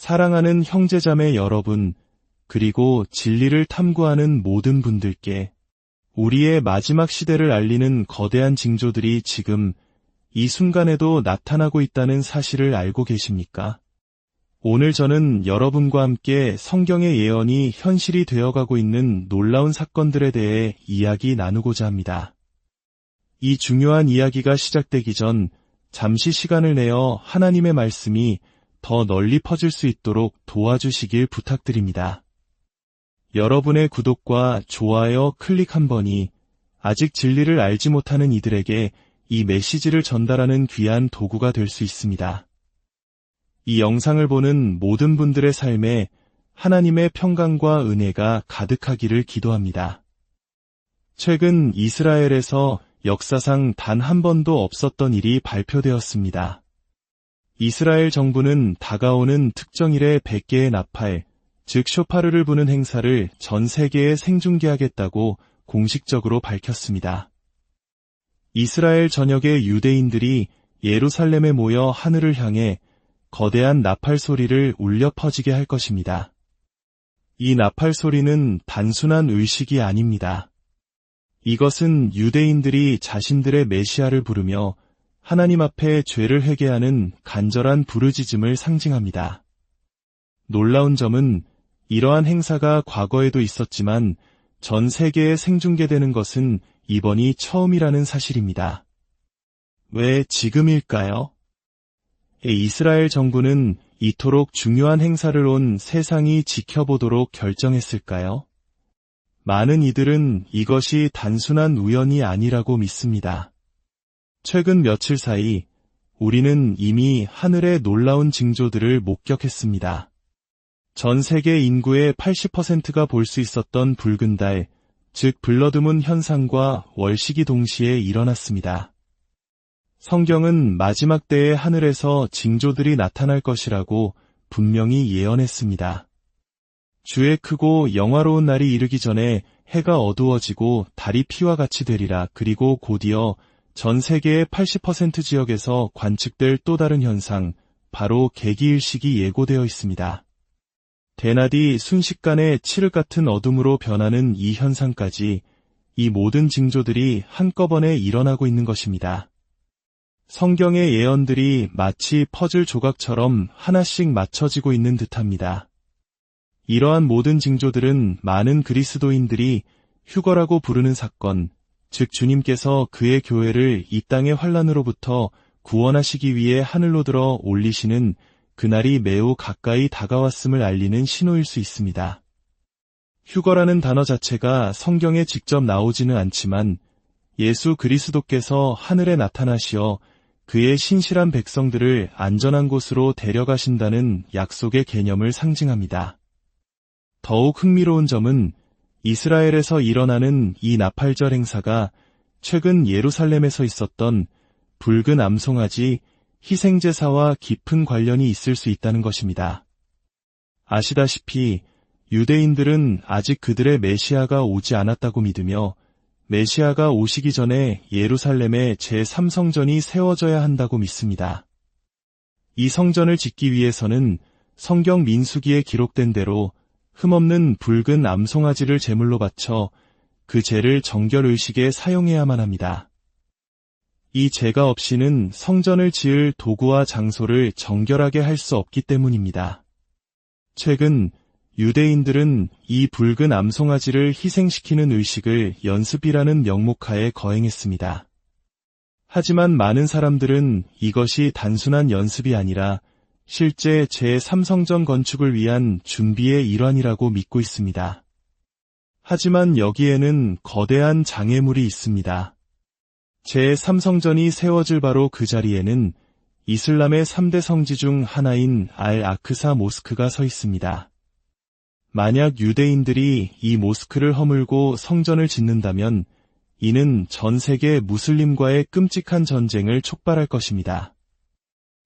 사랑하는 형제자매 여러분, 그리고 진리를 탐구하는 모든 분들께 우리의 마지막 시대를 알리는 거대한 징조들이 지금 이 순간에도 나타나고 있다는 사실을 알고 계십니까? 오늘 저는 여러분과 함께 성경의 예언이 현실이 되어가고 있는 놀라운 사건들에 대해 이야기 나누고자 합니다. 이 중요한 이야기가 시작되기 전 잠시 시간을 내어 하나님의 말씀이 더 널리 퍼질 수 있도록 도와주시길 부탁드립니다. 여러분의 구독과 좋아요 클릭 한 번이 아직 진리를 알지 못하는 이들에게 이 메시지를 전달하는 귀한 도구가 될 수 있습니다. 이 영상을 보는 모든 분들의 삶에 하나님의 평강과 은혜가 가득하기를 기도합니다. 최근 이스라엘에서 역사상 단 한 번도 없었던 일이 발표되었습니다. 이스라엘 정부는 다가오는 특정일에 100개의 나팔, 즉 쇼파르를 부는 행사를 전 세계에 생중계하겠다고 공식적으로 밝혔습니다. 이스라엘 전역의 유대인들이 예루살렘에 모여 하늘을 향해 거대한 나팔 소리를 울려 퍼지게 할 것입니다. 이 나팔 소리는 단순한 의식이 아닙니다. 이것은 유대인들이 자신들의 메시아를 부르며 하나님 앞에 죄를 회개하는 간절한 부르짖음을 상징합니다. 놀라운 점은 이러한 행사가 과거에도 있었지만 전 세계에 생중계되는 것은 이번이 처음이라는 사실입니다. 왜 지금일까요? 이스라엘 정부는 이토록 중요한 행사를 온 세상이 지켜보도록 결정했을까요? 많은 이들은 이것이 단순한 우연이 아니라고 믿습니다. 최근 며칠 사이 우리는 이미 하늘의 놀라운 징조들을 목격했습니다. 전 세계 인구의 80%가 볼 수 있었던 붉은 달, 즉 블러드문 현상과 월식이 동시에 일어났습니다. 성경은 마지막 때의 하늘에서 징조들이 나타날 것이라고 분명히 예언했습니다. 주의 크고 영화로운 날이 이르기 전에 해가 어두워지고 달이 피와 같이 되리라. 그리고 곧이어 전 세계의 80% 지역에서 관측될 또 다른 현상, 바로 개기일식이 예고되어 있습니다. 대낮이 순식간에 칠흑 같은 어둠으로 변하는 이 현상까지 이 모든 징조들이 한꺼번에 일어나고 있는 것입니다. 성경의 예언들이 마치 퍼즐 조각처럼 하나씩 맞춰지고 있는 듯합니다. 이러한 모든 징조들은 많은 그리스도인들이 휴거라고 부르는 사건, 즉 주님께서 그의 교회를 이 땅의 환난으로부터 구원하시기 위해 하늘로 들어 올리시는 그날이 매우 가까이 다가왔음을 알리는 신호일 수 있습니다. 휴거라는 단어 자체가 성경에 직접 나오지는 않지만 예수 그리스도께서 하늘에 나타나시어 그의 신실한 백성들을 안전한 곳으로 데려가신다는 약속의 개념을 상징합니다. 더욱 흥미로운 점은 이스라엘에서 일어나는 이 나팔절 행사가 최근 예루살렘에서 있었던 붉은 암송아지 희생제사와 깊은 관련이 있을 수 있다는 것입니다. 아시다시피 유대인들은 아직 그들의 메시아가 오지 않았다고 믿으며 메시아가 오시기 전에 예루살렘에 제3성전이 세워져야 한다고 믿습니다. 이 성전을 짓기 위해서는 성경 민수기에 기록된 대로 흠없는 붉은 암송아지를 제물로 바쳐 그 제를 정결의식에 사용해야만 합니다. 이 제가 없이는 성전을 지을 도구와 장소를 정결하게 할 수 없기 때문입니다. 최근 유대인들은 이 붉은 암송아지를 희생시키는 의식을 연습이라는 명목하에 거행했습니다. 하지만 많은 사람들은 이것이 단순한 연습이 아니라 실제 제3성전 건축을 위한 준비의 일환이라고 믿고 있습니다. 하지만 여기에는 거대한 장애물이 있습니다. 제3성전이 세워질 바로 그 자리에는 이슬람의 3대 성지 중 하나인 알-아크사 모스크가 서 있습니다. 만약 유대인들이 이 모스크를 허물고 성전을 짓는다면 이는 전 세계 무슬림과의 끔찍한 전쟁을 촉발할 것입니다.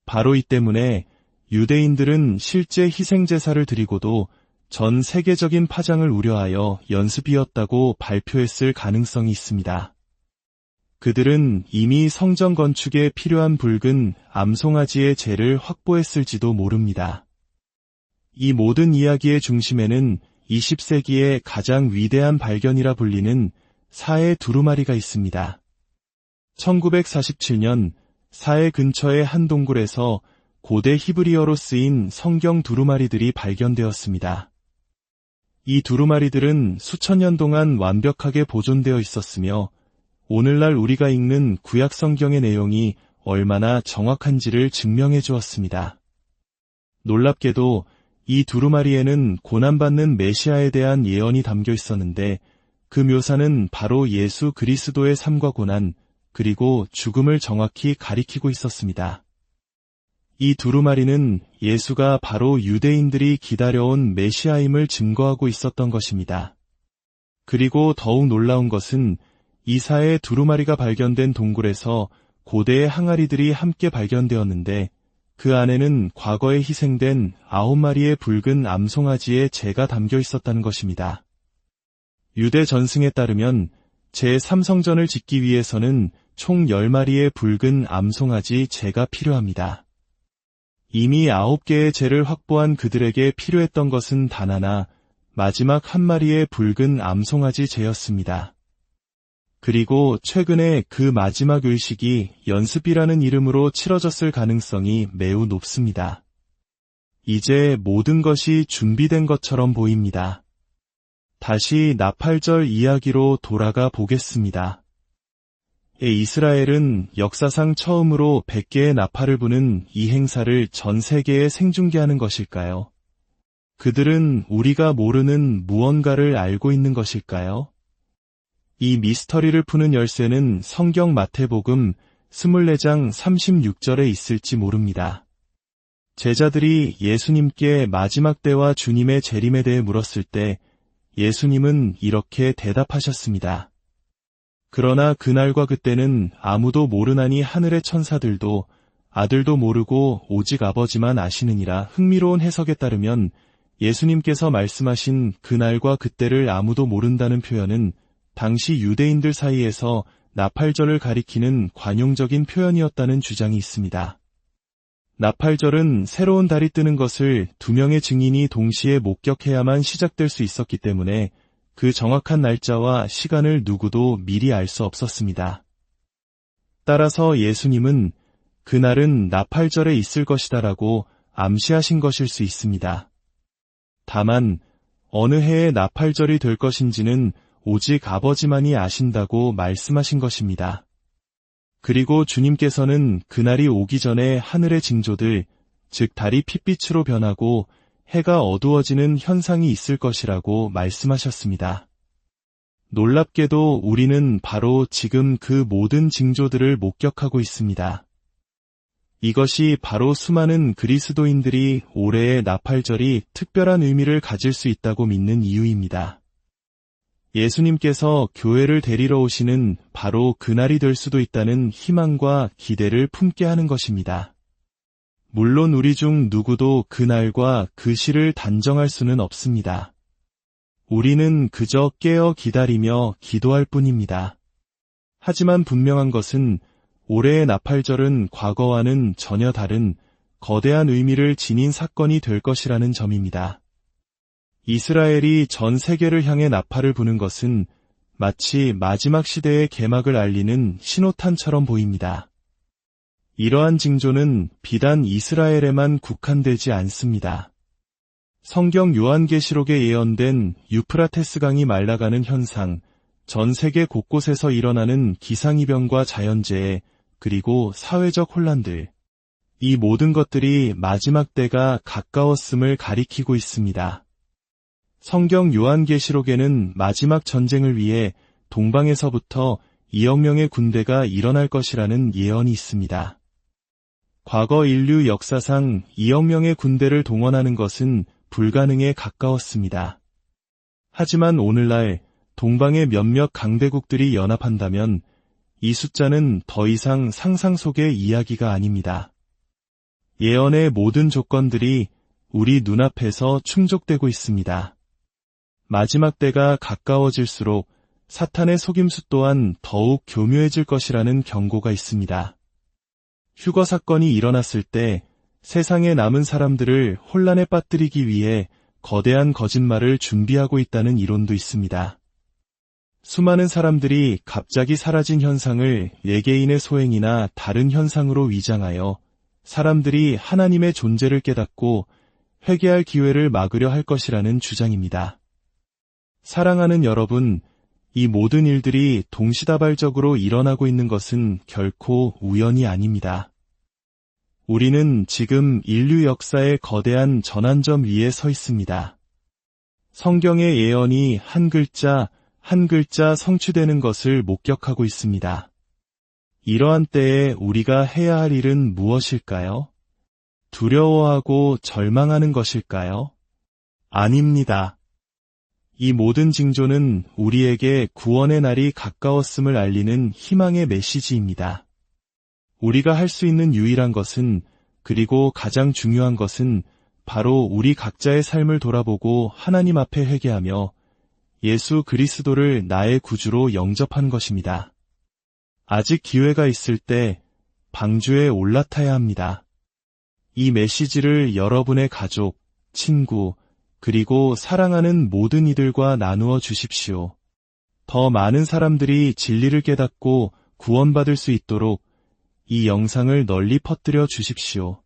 바로 이 때문에 유대인들은 실제 희생제사를 드리고도 전 세계적인 파장을 우려하여 연습이었다고 발표했을 가능성이 있습니다. 그들은 이미 성전 건축에 필요한 붉은 암송아지의 재를 확보했을지도 모릅니다. 이 모든 이야기의 중심에는 20세기의 가장 위대한 발견이라 불리는 사해 두루마리가 있습니다. 1947년 사해 근처의 한 동굴에서 고대 히브리어로 쓰인 성경 두루마리들이 발견되었습니다. 이 두루마리들은 수천 년 동안 완벽하게 보존되어 있었으며 오늘날 우리가 읽는 구약 성경의 내용이 얼마나 정확한지를 증명해 주었습니다. 놀랍게도 이 두루마리에는 고난받는 메시아에 대한 예언이 담겨 있었는데 그 묘사는 바로 예수 그리스도의 삶과 고난, 그리고 죽음을 정확히 가리키고 있었습니다. 이 두루마리는 예수가 바로 유대인들이 기다려온 메시아임을 증거하고 있었던 것입니다. 그리고 더욱 놀라운 것은 이사의 두루마리가 발견된 동굴에서 고대의 항아리들이 함께 발견되었는데 그 안에는 과거에 희생된 9마리의 붉은 암송아지의 재가 담겨 있었다는 것입니다. 유대 전승에 따르면 제3성전을 짓기 위해서는 총 10마리의 붉은 암송아지 재가 필요합니다. 이미 9개의 재를 확보한 그들에게 필요했던 것은 단 하나, 마지막 한 마리의 붉은 암송아지 재였습니다. 그리고 최근에 그 마지막 의식이 연습이라는 이름으로 치러졌을 가능성이 매우 높습니다. 이제 모든 것이 준비된 것처럼 보입니다. 다시 나팔절 이야기로 돌아가 보겠습니다. 이스라엘은 역사상 처음으로 100개의 나팔을 부는 이 행사를 전 세계에 생중계하는 것일까요? 그들은 우리가 모르는 무언가를 알고 있는 것일까요? 이 미스터리를 푸는 열쇠는 성경 마태복음 24장 36절에 있을지 모릅니다. 제자들이 예수님께 마지막 때와 주님의 재림에 대해 물었을 때 예수님은 이렇게 대답하셨습니다. 그러나 그날과 그때는 아무도 모르나니 하늘의 천사들도 아들도 모르고 오직 아버지만 아시느니라. 흥미로운 해석에 따르면 예수님께서 말씀하신 그날과 그때를 아무도 모른다는 표현은 당시 유대인들 사이에서 나팔절을 가리키는 관용적인 표현이었다는 주장이 있습니다. 나팔절은 새로운 달이 뜨는 것을 2명의 증인이 동시에 목격해야만 시작될 수 있었기 때문에 그 정확한 날짜와 시간을 누구도 미리 알 수 없었습니다. 따라서 예수님은 그날은 나팔절에 있을 것이다라고 암시하신 것일 수 있습니다. 다만 어느 해에 나팔절이 될 것인지는 오직 아버지만이 아신다고 말씀하신 것입니다. 그리고 주님께서는 그날이 오기 전에 하늘의 징조들, 즉 달이 핏빛으로 변하고 해가 어두워지는 현상이 있을 것이라고 말씀하셨습니다. 놀랍게도 우리는 바로 지금 그 모든 징조들을 목격하고 있습니다. 이것이 바로 수많은 그리스도인들이 올해의 나팔절이 특별한 의미를 가질 수 있다고 믿는 이유입니다. 예수님께서 교회를 데리러 오시는 바로 그날이 될 수도 있다는 희망과 기대를 품게 하는 것입니다. 물론 우리 중 누구도 그날과 그 시를 단정할 수는 없습니다. 우리는 그저 깨어 기다리며 기도할 뿐입니다. 하지만 분명한 것은 올해의 나팔절은 과거와는 전혀 다른 거대한 의미를 지닌 사건이 될 것이라는 점입니다. 이스라엘이 전 세계를 향해 나팔을 부는 것은 마치 마지막 시대의 개막을 알리는 신호탄처럼 보입니다. 이러한 징조는 비단 이스라엘에만 국한되지 않습니다. 성경 요한계시록에 예언된 유프라테스 강이 말라가는 현상, 전 세계 곳곳에서 일어나는 기상이변과 자연재해, 그리고 사회적 혼란들, 이 모든 것들이 마지막 때가 가까웠음을 가리키고 있습니다. 성경 요한계시록에는 마지막 전쟁을 위해 동방에서부터 2억 명의 군대가 일어날 것이라는 예언이 있습니다. 과거 인류 역사상 2억 명의 군대를 동원하는 것은 불가능에 가까웠습니다. 하지만 오늘날 동방의 몇몇 강대국들이 연합한다면 이 숫자는 더 이상 상상 속의 이야기가 아닙니다. 예언의 모든 조건들이 우리 눈앞에서 충족되고 있습니다. 마지막 때가 가까워질수록 사탄의 속임수 또한 더욱 교묘해질 것이라는 경고가 있습니다. 휴거 사건이 일어났을 때 세상에 남은 사람들을 혼란에 빠뜨리기 위해 거대한 거짓말을 준비하고 있다는 이론도 있습니다. 수많은 사람들이 갑자기 사라진 현상을 외계인의 소행이나 다른 현상으로 위장하여 사람들이 하나님의 존재를 깨닫고 회개할 기회를 막으려 할 것이라는 주장입니다. 사랑하는 여러분, 이 모든 일들이 동시다발적으로 일어나고 있는 것은 결코 우연이 아닙니다. 우리는 지금 인류 역사의 거대한 전환점 위에 서 있습니다. 성경의 예언이 한 글자 한 글자 성취되는 것을 목격하고 있습니다. 이러한 때에 우리가 해야 할 일은 무엇일까요? 두려워하고 절망하는 것일까요? 아닙니다. 이 모든 징조는 우리에게 구원의 날이 가까웠음을 알리는 희망의 메시지입니다. 우리가 할 수 있는 유일한 것은, 그리고 가장 중요한 것은 바로 우리 각자의 삶을 돌아보고 하나님 앞에 회개하며 예수 그리스도를 나의 구주로 영접한 것입니다. 아직 기회가 있을 때 방주에 올라타야 합니다. 이 메시지를 여러분의 가족, 친구, 그리고 사랑하는 모든 이들과 나누어 주십시오. 더 많은 사람들이 진리를 깨닫고 구원받을 수 있도록 이 영상을 널리 퍼뜨려 주십시오.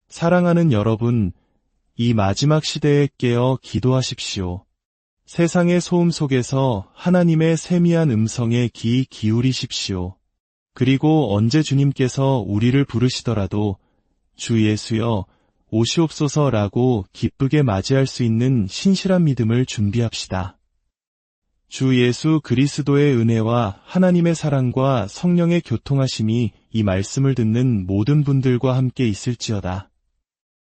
사랑하는 여러분, 이 마지막 시대에 깨어 기도하십시오. 세상의 소음 속에서 하나님의 세미한 음성에 귀 기울이십시오. 그리고 언제 주님께서 우리를 부르시더라도 주 예수여 오시옵소서라고 기쁘게 맞이할 수 있는 신실한 믿음을 준비합시다. 주 예수 그리스도의 은혜와 하나님의 사랑과 성령의 교통하심이 이 말씀을 듣는 모든 분들과 함께 있을지어다.